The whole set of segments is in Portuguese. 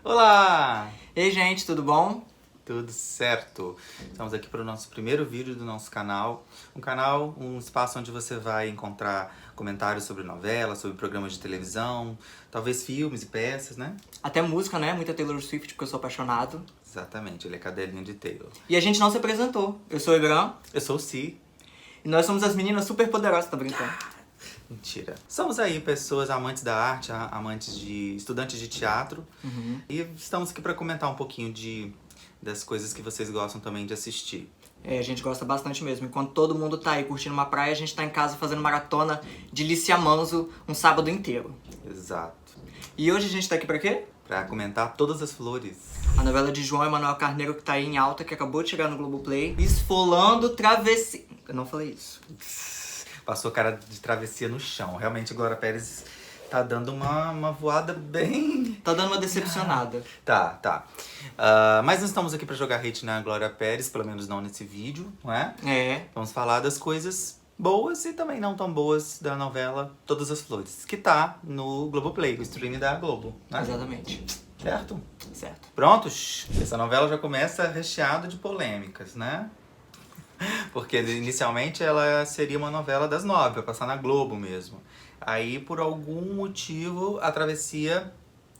Olá! Ei, gente, tudo bom? Tudo certo? Estamos aqui para o nosso primeiro vídeo do nosso canal. Um espaço onde você vai encontrar comentários sobre novelas, sobre programas de televisão, talvez filmes e peças, né? Até música, né? Muita Taylor Swift, porque eu sou apaixonado. Exatamente, ele é cadelinha de Taylor. E a gente não se apresentou. Eu sou o Ibram Eu sou o Si. e nós somos as meninas super poderosas, tá brincando? Mentira. Somos aí pessoas amantes da arte, estudantes de teatro. E estamos aqui para comentar um pouquinho das coisas que vocês gostam também de assistir. É, a gente gosta bastante mesmo. Enquanto todo mundo tá aí curtindo uma praia, a gente tá em casa fazendo maratona de Lícia Manso um sábado inteiro. Exato. E hoje a gente tá aqui pra quê? Para comentar Todas as Flores. A novela de João Emanuel Carneiro, que tá aí em alta, que acabou de chegar no Globoplay. Esfolando travessia. Eu não falei isso. Passou cara de travessia no chão. Realmente, Glória Pérez tá dando uma voada bem... Tá dando uma decepcionada. Tá. Mas não estamos aqui pra jogar hate na Glória Pérez, pelo menos não nesse vídeo, não é? É. Vamos falar das coisas boas e também não tão boas da novela Todas as Flores, que tá no Globoplay, o streaming da Globo, né? Exatamente. Certo? Certo. Prontos? Essa novela já começa recheada de polêmicas, né? Porque inicialmente ela seria uma novela das 9, pra passar na Globo mesmo. Aí, por algum motivo, a travessia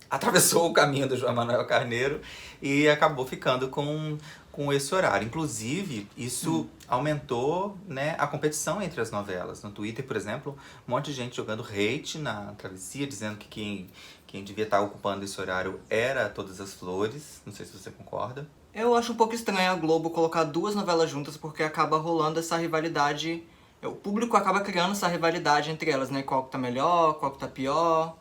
atravessou o caminho do João Manuel Carneiro e acabou ficando com esse horário. Inclusive, isso aumentou, né, a competição entre as novelas. No Twitter, por exemplo, um monte de gente jogando hate na travessia, dizendo que quem devia estar ocupando esse horário era Todas as Flores. Não sei se você concorda. Eu acho um pouco estranho a Globo colocar duas novelas juntas porque acaba rolando essa rivalidade. O público acaba criando essa rivalidade entre elas, né? Qual que tá melhor, qual que tá pior.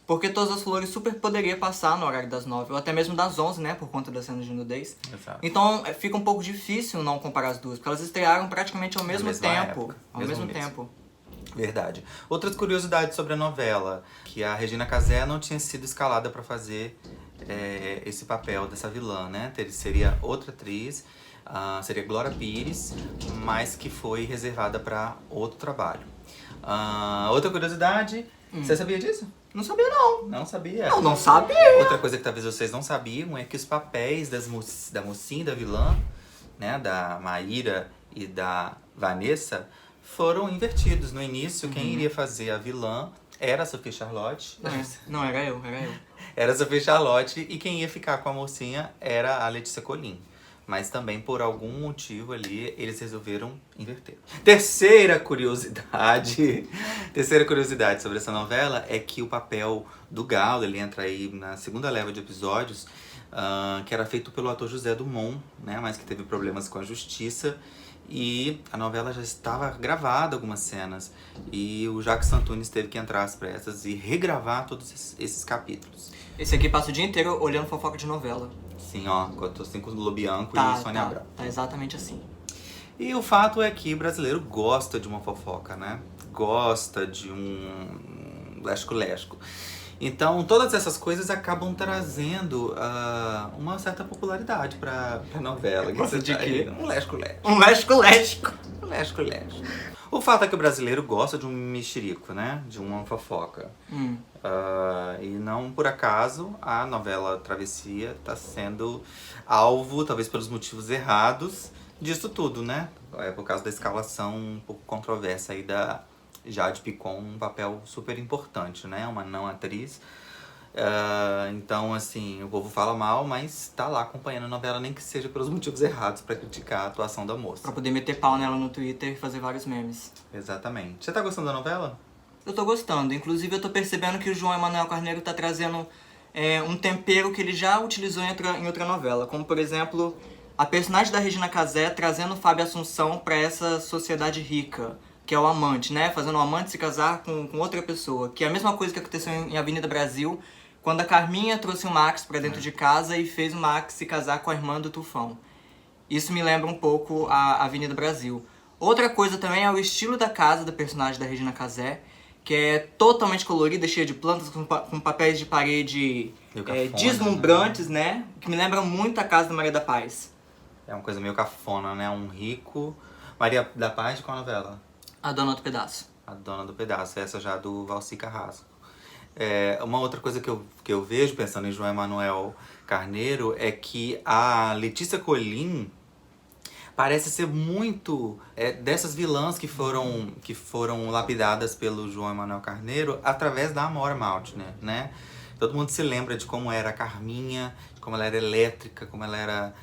Porque Todas as Flores super poderia passar no horário das 9, ou até mesmo das 11, né? Por conta das cenas de nudez. Exato. Então fica um pouco difícil não comparar as duas, porque elas estrearam praticamente ao mesmo mesma tempo. época, Ao mesmo mesmo mês. tempo. Verdade. Outras curiosidades sobre a novela, que a Regina Casé não tinha sido escalada para fazer esse papel dessa vilã, né? Seria outra atriz, seria Glória Pires, mas que foi reservada para outro trabalho. Outra curiosidade, você sabia disso? Não sabia, não. Não sabia? Eu não sabia. Outra coisa que talvez vocês não sabiam é que os papéis da mocinha e da vilã, né, da Maíra e da Vanessa, foram invertidos. No início, quem iria fazer a vilã era a Sophie Charlotte. Não, era eu. Era a Sophie Charlotte, e quem ia ficar com a mocinha era a Letícia Colin. Mas também, por algum motivo ali, eles resolveram inverter. Terceira curiosidade sobre essa novela é que o papel do Galo, ele entra aí na segunda leva de episódios, que era feito pelo ator José Dumont, né, mas que teve problemas com a justiça. E a novela já estava gravada algumas cenas. E o Jacques Antunes teve que entrar às pressas e regravar todos esses capítulos. Esse aqui passa o dia inteiro olhando fofoca de novela. Sim, ó, eu tô assim com o Lobianco Tá, e Sônia Abrão. tá exatamente assim. E o fato é que o brasileiro gosta de uma fofoca, né? Gosta de um lesco-lesco. Então, todas essas coisas acabam trazendo uma certa popularidade pra novela. Gosta de quê? Um lesco-lesco. Um lesco-lesco. Um lesco-lesco. O fato é que o brasileiro gosta de um mexerico, né? De uma fofoca. E não por acaso a novela Travessia tá sendo alvo, talvez pelos motivos errados, disso tudo, né? É por causa da escalação um pouco controversa aí da Jade Picon, um papel super importante, né? Uma não atriz. Então, assim, o povo fala mal, mas tá lá acompanhando a novela, nem que seja pelos motivos errados, pra criticar a atuação da moça. Pra poder meter pau nela no Twitter e fazer vários memes. Exatamente. Você tá gostando da novela? Eu tô gostando. Inclusive, eu tô percebendo que o João Emanuel Carneiro tá trazendo um tempero que ele já utilizou em outra novela. Como, por exemplo, a personagem da Regina Casé trazendo o Fábio Assunção pra essa sociedade rica, que é o amante, né? Fazendo o amante se casar com outra pessoa. Que é a mesma coisa que aconteceu em Avenida Brasil, quando a Carminha trouxe o Max pra dentro de casa e fez o Max se casar com a irmã do Tufão. Isso me lembra um pouco a Avenida Brasil. Outra coisa também é o estilo da casa da personagem da Regina Casé, que é totalmente colorida, cheia de plantas, com papéis de parede deslumbrantes, né? Que me lembra muito a casa da Maria da Paz. É uma coisa meio cafona, né? Um rico... Maria da Paz, qual a novela? A Dona do Pedaço. A Dona do Pedaço, essa já do Valci Carrasco. Uma outra coisa que eu vejo, pensando em João Emanuel Carneiro, é que a Letícia Colin parece ser muito dessas vilãs que foram lapidadas pelo João Emanuel Carneiro através da Amora Maltner, né? Todo mundo se lembra de como era a Carminha, de como ela era elétrica, como ela era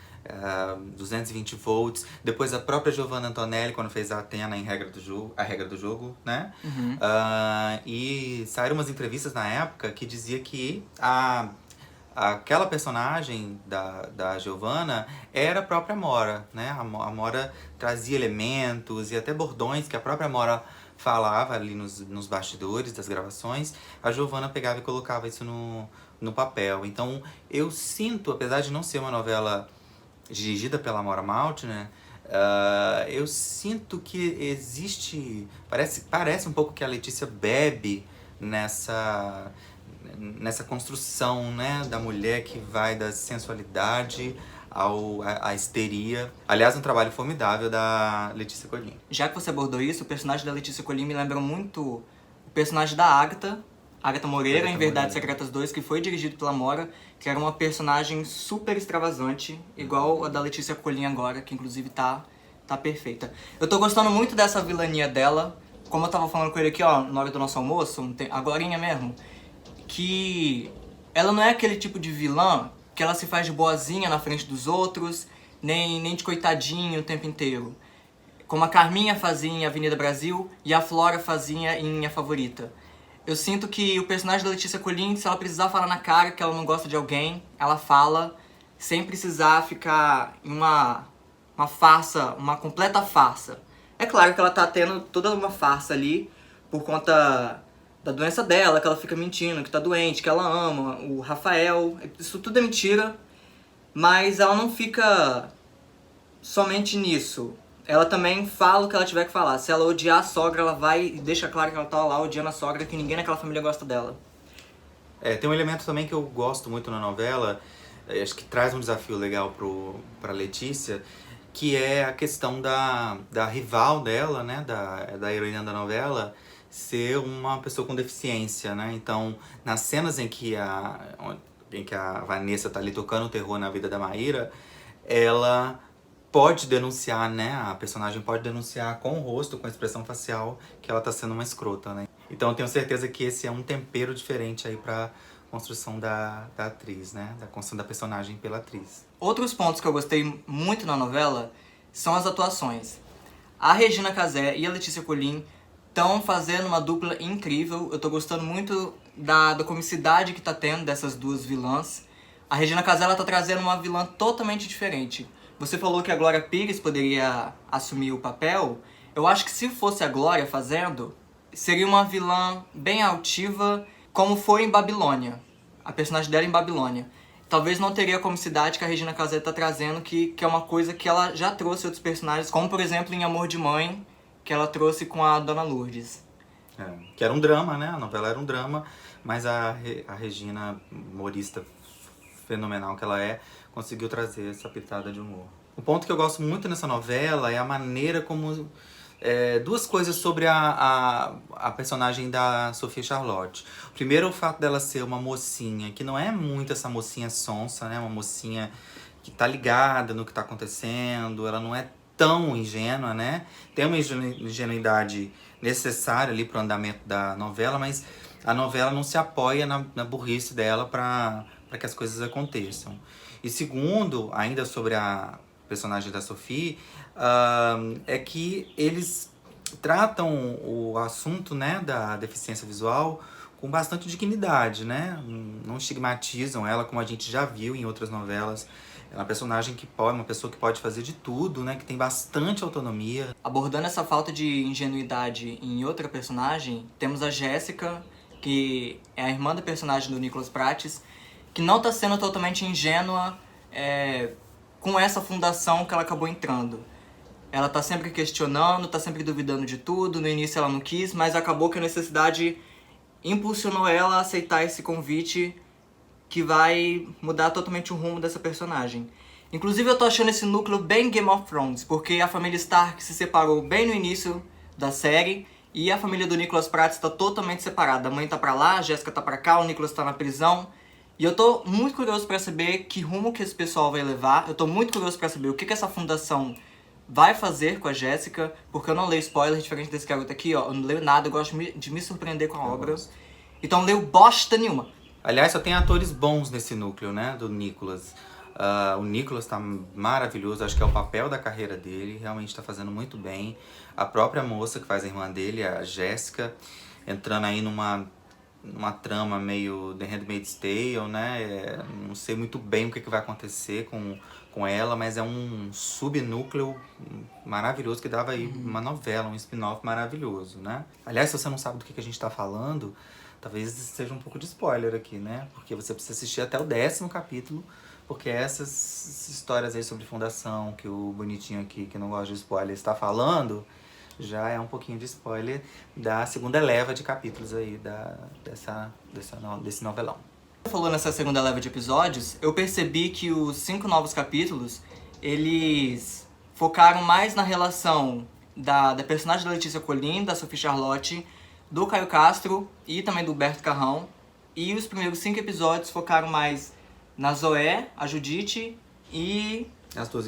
220 volts. Depois a própria Giovanna Antonelli, quando fez a Athena em A Regra do Jogo, né? E saíram umas entrevistas na época que dizia que aquela personagem da Giovanna era a própria Amora, né? A Amora trazia elementos e até bordões que a própria Amora falava ali nos bastidores das gravações. A Giovanna pegava e colocava isso no papel. Então eu sinto, apesar de não ser uma novela dirigida pela Amora Maltner, eu sinto que existe... Parece um pouco que a Letícia bebe nessa construção, né, da mulher que vai da sensualidade à histeria. Aliás, um trabalho formidável da Letícia Colin. Já que você abordou isso, o personagem da Letícia Colin me lembra muito o personagem da Agatha Moreira, em Verdades Secretas 2, que foi dirigido pela Amora, que era uma personagem super extravasante, igual a da Letícia Colin agora, que inclusive tá perfeita. Eu tô gostando muito dessa vilania dela, como eu tava falando com ele aqui, ó, na hora do nosso almoço, agorinha mesmo, que ela não é aquele tipo de vilã que ela se faz de boazinha na frente dos outros, nem de coitadinho o tempo inteiro. Como a Carminha fazia em Avenida Brasil e a Flora fazia em A Favorita. Eu sinto que o personagem da Letícia Colin, se ela precisar falar na cara que ela não gosta de alguém, ela fala, sem precisar ficar em uma farsa, uma completa farsa. É claro que ela tá tendo toda uma farsa ali, por conta da doença dela, que ela fica mentindo, que tá doente, que ela ama o Rafael. Isso tudo é mentira, mas ela não fica somente nisso. Ela também fala o que ela tiver que falar. Se ela odiar a sogra, ela vai e deixa claro que ela tá lá odiando a sogra, que ninguém naquela família gosta dela. Tem um elemento também que eu gosto muito na novela, acho que traz um desafio legal pra Letícia, que é a questão da rival dela, né, da heroína da novela, ser uma pessoa com deficiência, né? Então, nas cenas em que a Vanessa tá ali tocando o terror na vida da Maíra, ela pode denunciar, né? A personagem pode denunciar com o rosto, com a expressão facial, que ela tá sendo uma escrota, né? Então eu tenho certeza que esse é um tempero diferente aí pra construção da atriz, né? Da construção da personagem pela atriz. Outros pontos que eu gostei muito na novela são as atuações. A Regina Casé e a Letícia Colin estão fazendo uma dupla incrível. Eu tô gostando muito da comicidade que tá tendo dessas duas vilãs. A Regina Casé, ela tá trazendo uma vilã totalmente diferente. Você falou que a Glória Pires poderia assumir o papel. Eu acho que se fosse a Glória fazendo, seria uma vilã bem altiva, como foi em Babilônia. A personagem dela em Babilônia. Talvez não teria a comicidade que a Regina Casé tá trazendo, que é uma coisa que ela já trouxe outros personagens, como por exemplo em Amor de Mãe, que ela trouxe com a Dona Lourdes. Que era um drama, né? A novela era um drama, mas a Regina, humorista fenomenal que ela conseguiu trazer essa pitada de humor. O ponto que eu gosto muito nessa novela é a maneira como... duas coisas sobre a personagem da Sofia Charlotte. Primeiro, o fato dela ser uma mocinha, que não é muito essa mocinha sonsa, né? Uma mocinha que tá ligada no que tá acontecendo, ela não é tão ingênua, né? Tem uma ingenuidade necessária ali pro andamento da novela, mas a novela não se apoia na burrice dela para que as coisas aconteçam. E segundo, ainda sobre a personagem da Sophie, é que eles tratam o assunto, né, da deficiência visual com bastante dignidade, né? Não estigmatizam ela como a gente já viu em outras novelas. É uma personagem uma pessoa que pode fazer de tudo, né? Que tem bastante autonomia. Abordando essa falta de ingenuidade em outra personagem, temos a Jéssica, que é a irmã da personagem do Nicolas Prates, que não está sendo totalmente ingênua com essa fundação que ela acabou entrando. Ela tá sempre questionando, tá sempre duvidando de tudo. No início ela não quis, mas acabou que a necessidade impulsionou ela a aceitar esse convite que vai mudar totalmente o rumo dessa personagem. Inclusive eu tô achando esse núcleo bem Game of Thrones, porque a família Stark se separou bem no início da série E a família do Nicholas Prats tá totalmente separada. A mãe tá pra lá, a Jéssica tá pra cá, o Nicholas tá na prisão. E eu tô muito curioso pra saber que rumo que esse pessoal vai levar. Eu tô muito curioso pra saber o que essa fundação vai fazer com a Jéssica, porque eu não leio spoiler, diferente desse garoto aqui, ó. Eu não leio nada, eu gosto de me surpreender com a obra. Então não leio bosta nenhuma. Aliás, só tem atores bons nesse núcleo, né, do Nicholas. O Nicholas tá maravilhoso, acho que é o papel da carreira dele, realmente tá fazendo muito bem. A própria moça que faz a irmã dele, a Jéssica, entrando aí numa trama meio The Handmaid's Tale, né? Não sei muito bem o que vai acontecer com ela, mas é um subnúcleo maravilhoso que dava aí uma novela, um spin-off maravilhoso, né? Aliás, se você não sabe do que a gente tá falando, talvez seja um pouco de spoiler aqui, né? Porque você precisa assistir até o 10º capítulo, porque essas histórias aí sobre fundação que o bonitinho aqui, que não gosta de spoiler, está falando, já é um pouquinho de spoiler da segunda leva de capítulos aí desse novelão. Falou nessa segunda leva de episódios, eu percebi que os 5 novos capítulos, eles focaram mais na relação da personagem da Letícia Colin, da Sophie Charlotte, do Caio Castro e também do Humberto Carrão. E os primeiros 5 episódios focaram mais na Zoé, a Judite e As duas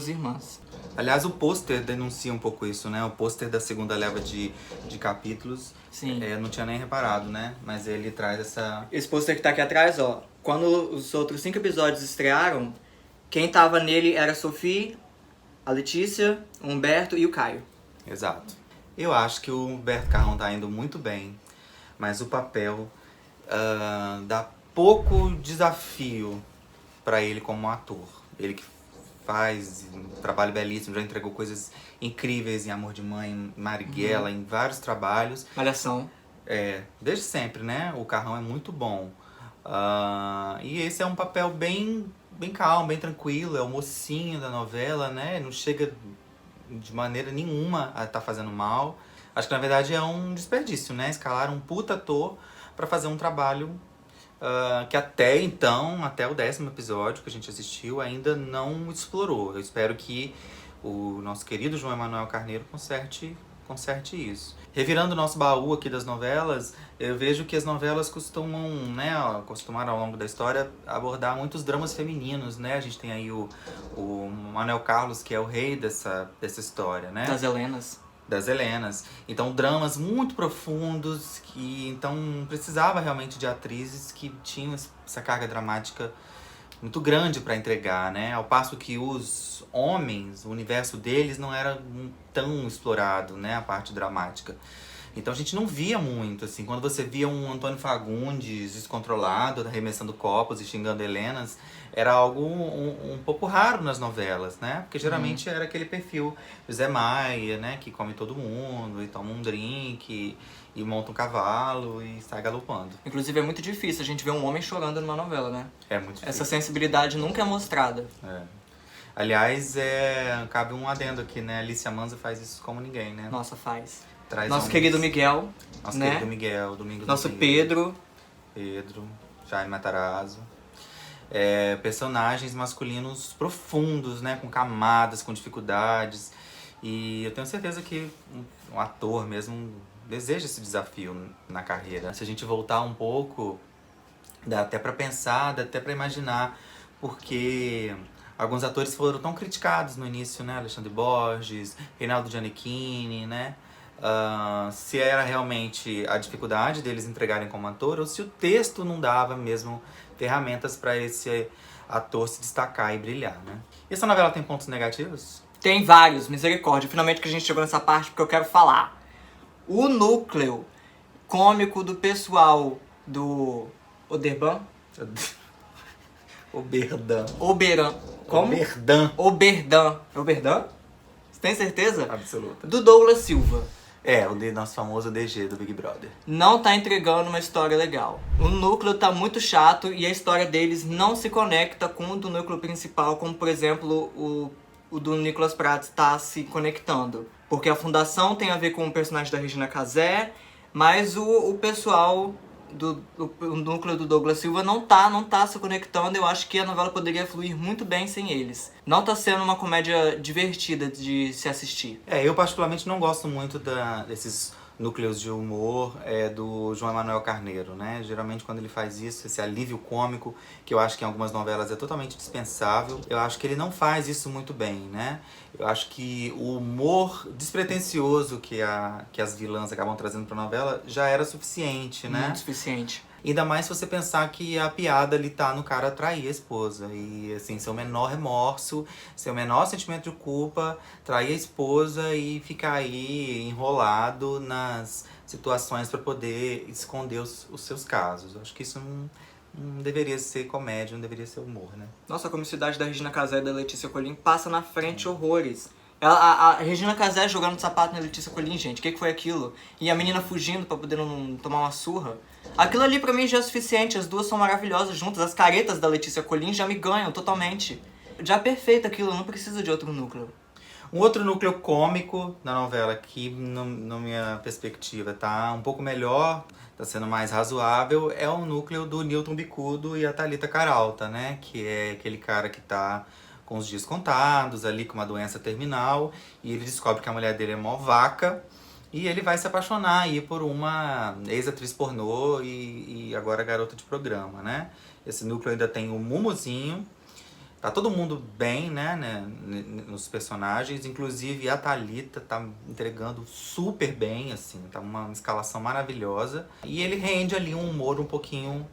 irmãs. Aliás, o pôster denuncia um pouco isso, né? O pôster da segunda leva de capítulos. Sim. Eu não tinha nem reparado, né? Mas ele traz essa... Esse pôster que tá aqui atrás, ó. Quando os outros 5 episódios estrearam, quem tava nele era a Sophie, a Letícia, o Humberto e o Caio. Exato. Eu acho que o Humberto Carrão tá indo muito bem, mas o papel dá pouco desafio pra ele como ator. Ele que faz um trabalho belíssimo, já entregou coisas incríveis em Amor de Mãe, Marighella, em vários trabalhos. Malhação. Desde sempre, né? O Carrão é muito bom. E esse é um papel bem calmo, bem tranquilo, é o mocinho da novela, né? Não chega de maneira nenhuma a estar fazendo mal. Acho que na verdade é um desperdício, né? Escalar um puta ator pra fazer um trabalho que até então, até o 10º episódio que a gente assistiu, ainda não explorou. Eu espero que o nosso querido João Emanuel Carneiro conserte isso. Revirando o nosso baú aqui das novelas, eu vejo que as novelas costumaram ao longo da história abordar muitos dramas femininos, né? A gente tem aí o Manuel Carlos, que é o rei dessa história, né? Das Helenas. Então, dramas muito profundos, que então precisava realmente de atrizes que tinham essa carga dramática muito grande para entregar, né? Ao passo que os homens, o universo deles não era tão explorado, né? A parte dramática. Então a gente não via muito, assim. Quando você via um Antônio Fagundes descontrolado, arremessando copos e xingando Helenas, era algo um pouco raro nas novelas, né? Porque geralmente era aquele perfil do Zé Maia, né? Que come todo mundo e toma um drink e monta um cavalo e sai galopando. Inclusive é muito difícil a gente ver um homem chorando numa novela, né? É muito difícil. Essa sensibilidade nunca é mostrada. Aliás, cabe um adendo aqui, né? Alicia Manza faz isso como ninguém, né? Nossa, faz. Traz Nosso querido Miguel, Nosso né? querido Miguel, Domingos Nosso Pedro, Jaime Matarazzo. Personagens masculinos profundos, né? Com camadas, com dificuldades. E eu tenho certeza que um ator mesmo deseja esse desafio na carreira. Se a gente voltar um pouco, dá até pra pensar, dá até pra imaginar, porque alguns atores foram tão criticados no início, né? Alexandre Borges, Reinaldo Gianecchini, né? Se era realmente a dificuldade deles entregarem como ator ou se o texto não dava mesmo ferramentas para esse ator se destacar e brilhar, né? E essa novela tem pontos negativos? Tem vários, misericórdia. Finalmente que a gente chegou nessa parte porque eu quero falar. O núcleo cômico do pessoal do Oberdan. Como? Oberdan? Você tem certeza? Absoluta. Do Douglas Silva. O nosso famoso DG do Big Brother. Não tá entregando uma história legal. O núcleo tá muito chato e a história deles não se conecta com o do núcleo principal, como por exemplo o do Nicholas Prats tá se conectando. Porque a fundação tem a ver com o personagem da Regina Casé, mas o pessoal o núcleo do Douglas Silva não tá se conectando. Eu acho que a novela poderia fluir muito bem sem eles. Não tá sendo uma comédia divertida de se assistir. Eu particularmente não gosto muito desses núcleos de humor é do João Emanuel Carneiro, né? Geralmente quando ele faz isso, esse alívio cômico, que eu acho que em algumas novelas é totalmente dispensável, eu acho que ele não faz isso muito bem, né? Eu acho que o humor despretensioso que as vilãs acabam trazendo pra novela já era suficiente, né? Muito suficiente. Ainda mais se você pensar que a piada ali tá no cara trair a esposa. E, assim, seu menor remorso, seu menor sentimento de culpa, trair a esposa e ficar aí enrolado nas situações pra poder esconder os seus casos. Eu acho que isso não deveria ser comédia, não deveria ser humor, né? Nossa, a comicidade da Regina Casé e da Letícia Colin passa na frente horrores. A Regina Casé jogando sapato na Letícia Colin, gente, o que foi aquilo? E a menina fugindo pra poder não tomar uma surra. Aquilo ali pra mim já é suficiente, as duas são maravilhosas juntas. As caretas da Letícia Colin já me ganham totalmente. Já é perfeito aquilo, não precisa de outro núcleo. Um outro núcleo cômico da novela que, na minha perspectiva, tá um pouco melhor, tá sendo mais razoável, é o núcleo do Nilton Bicudo e a Thalita Caralta, né? Que é aquele cara que tá com os dias contados, ali com uma doença terminal, e ele descobre que a mulher dele é mó vaca, e ele vai se apaixonar aí por uma ex-atriz pornô e agora garota de programa, né? Esse núcleo ainda tem o Mumuzinho. Tá todo mundo bem, né, nos personagens, inclusive a Thalita tá entregando super bem, assim, tá uma escalação maravilhosa. E ele rende ali um humor um pouquinho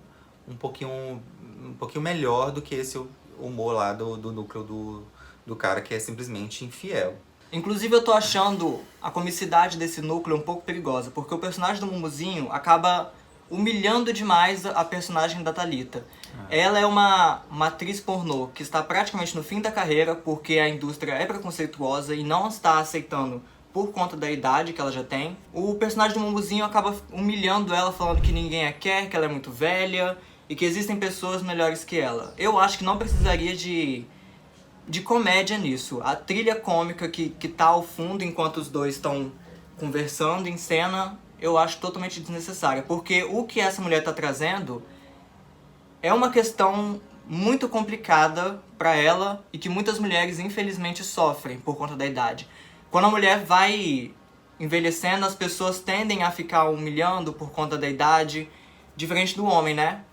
melhor do que esse humor lá do núcleo do cara que é simplesmente infiel. Inclusive eu tô achando a comicidade desse núcleo um pouco perigosa, porque o personagem do Mumuzinho acaba humilhando demais a personagem da Thalita. Ela é uma atriz pornô que está praticamente no fim da carreira porque a indústria é preconceituosa e não está aceitando por conta da idade que ela já tem. O personagem do Mumuzinho acaba humilhando ela, falando que ninguém a quer, que ela é muito velha e que existem pessoas melhores que ela. Eu acho que não precisaria de comédia nisso. A trilha cômica que tá ao fundo enquanto os dois estão conversando em cena, eu acho totalmente desnecessária. Porque o que essa mulher tá trazendo é uma questão muito complicada pra ela e que muitas mulheres infelizmente sofrem por conta da idade. Quando a mulher vai envelhecendo, as pessoas tendem a ficar humilhando por conta da idade, diferente do homem, né?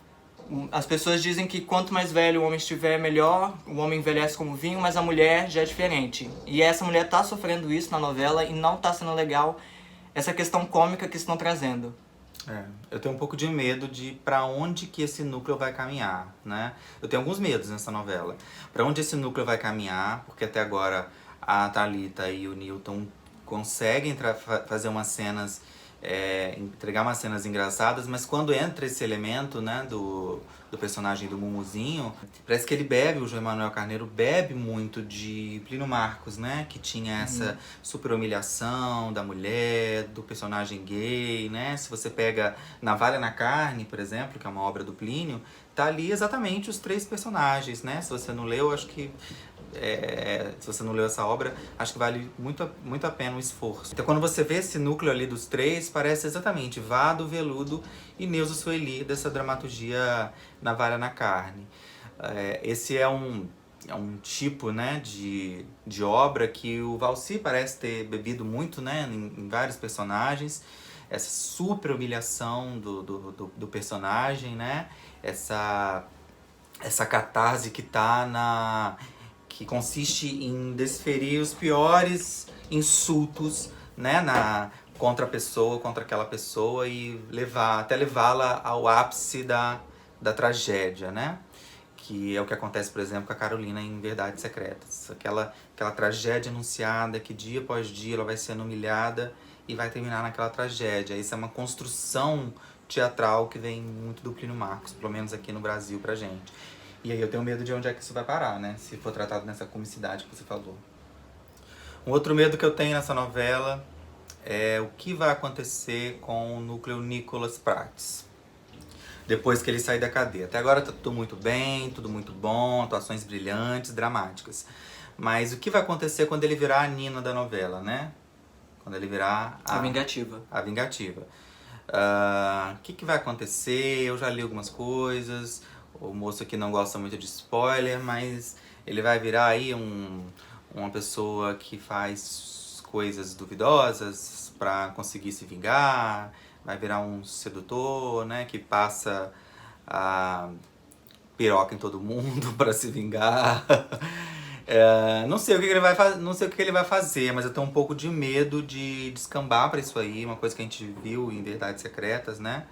As pessoas dizem que quanto mais velho o homem estiver, melhor. O homem envelhece como vinho, mas a mulher já é diferente. E essa mulher tá sofrendo isso na novela e não tá sendo legal essa questão cômica que estão trazendo. Eu tenho um pouco de medo de pra onde que esse núcleo vai caminhar, né? Eu tenho alguns medos nessa novela. Pra onde esse núcleo vai caminhar, porque até agora a Thalita e o Nilton conseguem fazer umas cenas, entregar umas cenas engraçadas, mas quando entra esse elemento, né, do personagem do Mumuzinho, parece que ele bebe, o João Emanuel Carneiro bebe muito de Plínio Marcos, né, que tinha essa super humilhação da mulher, do personagem gay, né? Se você pega Navalha na Carne, por exemplo, que é uma obra do Plínio, tá ali exatamente os três personagens, né? Se você não leu, acho que se você não leu essa obra, acho que vale muito a pena o esforço. Então quando você vê esse núcleo ali dos três, parece exatamente Vado, Veludo e Neuza Sueli, dessa dramaturgia Navalha na Carne. Esse é um tipo, né, de obra que o Valci parece ter bebido muito, né, em vários personagens. Essa super humilhação do personagem, né? Essa catarse que tá que consiste em desferir os piores insultos, né, contra a pessoa, contra aquela pessoa e até levá-la ao ápice da tragédia, né? Que é o que acontece, por exemplo, com a Carolina em Verdades Secretas. Aquela tragédia anunciada que dia após dia ela vai sendo humilhada e vai terminar naquela tragédia. Isso é uma construção teatral que vem muito do Plínio Marcos, pelo menos aqui no Brasil, pra gente. E aí eu tenho medo de onde é que isso vai parar, né? Se for tratado nessa comicidade que você falou. Um outro medo que eu tenho nessa novela é o que vai acontecer com o núcleo Nicolas Prates depois que ele sair da cadeia. Até agora tá tudo muito bem, tudo muito bom, atuações brilhantes, dramáticas. Mas o que vai acontecer quando ele virar a Nina da novela, né? Quando ele virar A vingativa. A vingativa. O que vai acontecer? Eu já li algumas coisas. O moço aqui não gosta muito de spoiler, mas ele vai virar aí uma pessoa que faz coisas duvidosas pra conseguir se vingar, vai virar um sedutor, né, que passa a piroca em todo mundo pra se vingar. Não sei o que ele vai não sei o que ele vai fazer, mas eu tenho um pouco de medo de descambar pra isso aí, uma coisa que a gente viu em Verdades Secretas, né?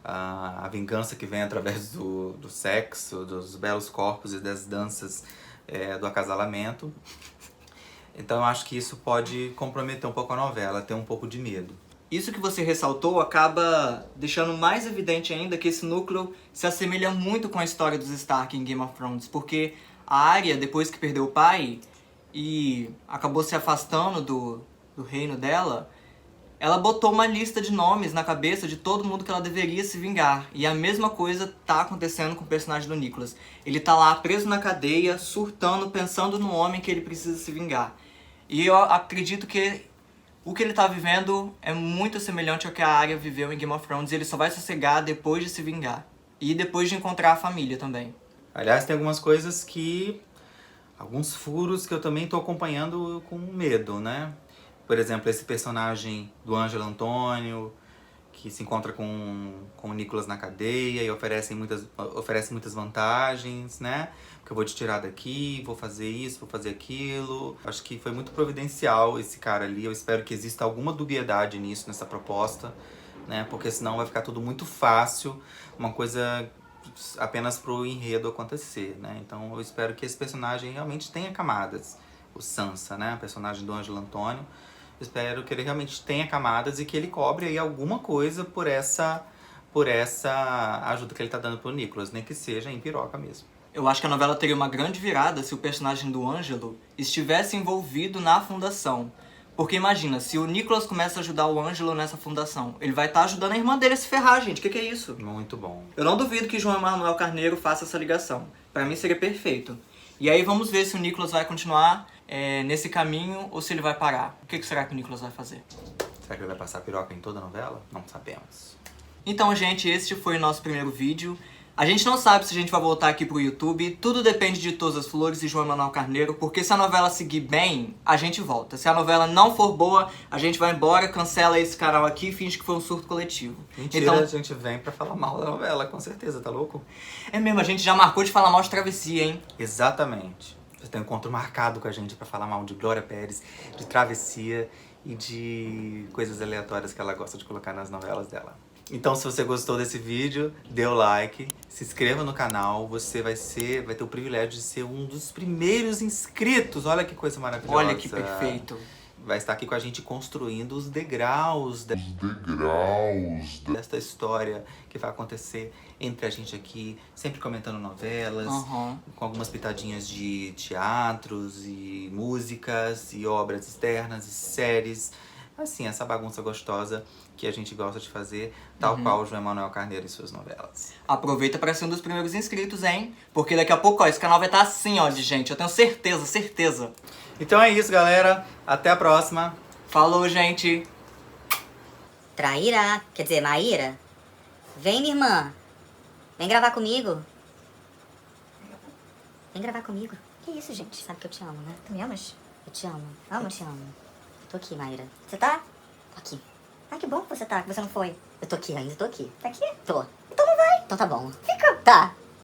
A vingança que vem através do sexo, dos belos corpos e das danças do acasalamento. Então eu acho que isso pode comprometer um pouco a novela, ter um pouco de medo. Isso que você ressaltou acaba deixando mais evidente ainda que esse núcleo se assemelha muito com a história dos Stark em Game of Thrones, porque a Arya, depois que perdeu o pai e acabou se afastando do reino dela, ela botou uma lista de nomes na cabeça de todo mundo que ela deveria se vingar. E a mesma coisa tá acontecendo com o personagem do Nicholas. Ele tá lá preso na cadeia, surtando, pensando no homem que ele precisa se vingar. E eu acredito que o que ele tá vivendo é muito semelhante ao que a Arya viveu em Game of Thrones. E ele só vai sossegar depois de se vingar. E depois de encontrar a família também. Aliás, tem algumas coisas que... alguns furos que eu também tô acompanhando com medo, né? Por exemplo, esse personagem do Ângelo Antônio, que se encontra com o Nicholas na cadeia e oferece muitas vantagens, né? Porque eu vou te tirar daqui, vou fazer isso, vou fazer aquilo. Acho que foi muito providencial esse cara ali. Eu espero que exista alguma dubiedade nisso, nessa proposta, né? Porque senão vai ficar tudo muito fácil, uma coisa apenas pro enredo acontecer, né? Então eu espero que esse personagem realmente tenha camadas. O Sansa, né? O personagem do Ângelo Antônio. Espero que ele realmente tenha camadas e que ele cobre aí alguma coisa por essa ajuda que ele tá dando pro Nicholas, nem que seja em piroca mesmo. Eu acho que a novela teria uma grande virada se o personagem do Ângelo estivesse envolvido na fundação. Porque imagina, se o Nicholas começa a ajudar o Ângelo nessa fundação, ele vai estar ajudando a irmã dele a se ferrar, gente. O que é isso? Muito bom. Eu não duvido que João Emanuel Carneiro faça essa ligação. Pra mim seria perfeito. E aí vamos ver se o Nicholas vai continuar nesse caminho ou se ele vai parar. O que será que o Nicholas vai fazer? Será que ele vai passar piroca em toda a novela? Não sabemos. Então, gente, este foi o nosso primeiro vídeo. A gente não sabe se a gente vai voltar aqui pro YouTube. Tudo depende de Todas as Flores e João Emanuel Carneiro, porque se a novela seguir bem, a gente volta. Se a novela não for boa, a gente vai embora, cancela esse canal aqui e finge que foi um surto coletivo. Mentira, então, a gente vem pra falar mal da novela, com certeza, tá louco? É mesmo, a gente já marcou de falar mal de Travessia, hein? Exatamente. Você tem um encontro marcado com a gente pra falar mal de Glória Pérez, de Travessia e de coisas aleatórias que ela gosta de colocar nas novelas dela. Então, se você gostou desse vídeo, dê o like, se inscreva no canal, você vai ter o privilégio de ser um dos primeiros inscritos. Olha que coisa maravilhosa. Olha que perfeito. Vai estar aqui com a gente construindo os degraus desta história que vai acontecer entre a gente aqui, sempre comentando novelas, com algumas pitadinhas de teatros e músicas e obras externas e séries. Assim, essa bagunça gostosa que a gente gosta de fazer, tal qual o João Emanuel Carneiro e suas novelas. Aproveita para ser um dos primeiros inscritos, hein? Porque daqui a pouco, ó, esse canal vai estar assim, ó, de gente. Eu tenho certeza. Então é isso, galera. Até a próxima. Falou, gente. Traíra, quer dizer, Maíra. Vem, minha irmã. Vem gravar comigo. Vem gravar comigo. Que isso, gente? Sabe que eu te amo, né? Tu me amas? Eu te amo. Amo. Eu te amo. Tô aqui, Maíra. Você tá? Tô aqui. Ai, que bom que você tá, que você não foi. Eu tô aqui ainda, tô aqui. Tá aqui? Tô. Então não vai. Então tá bom. Fica. Tá.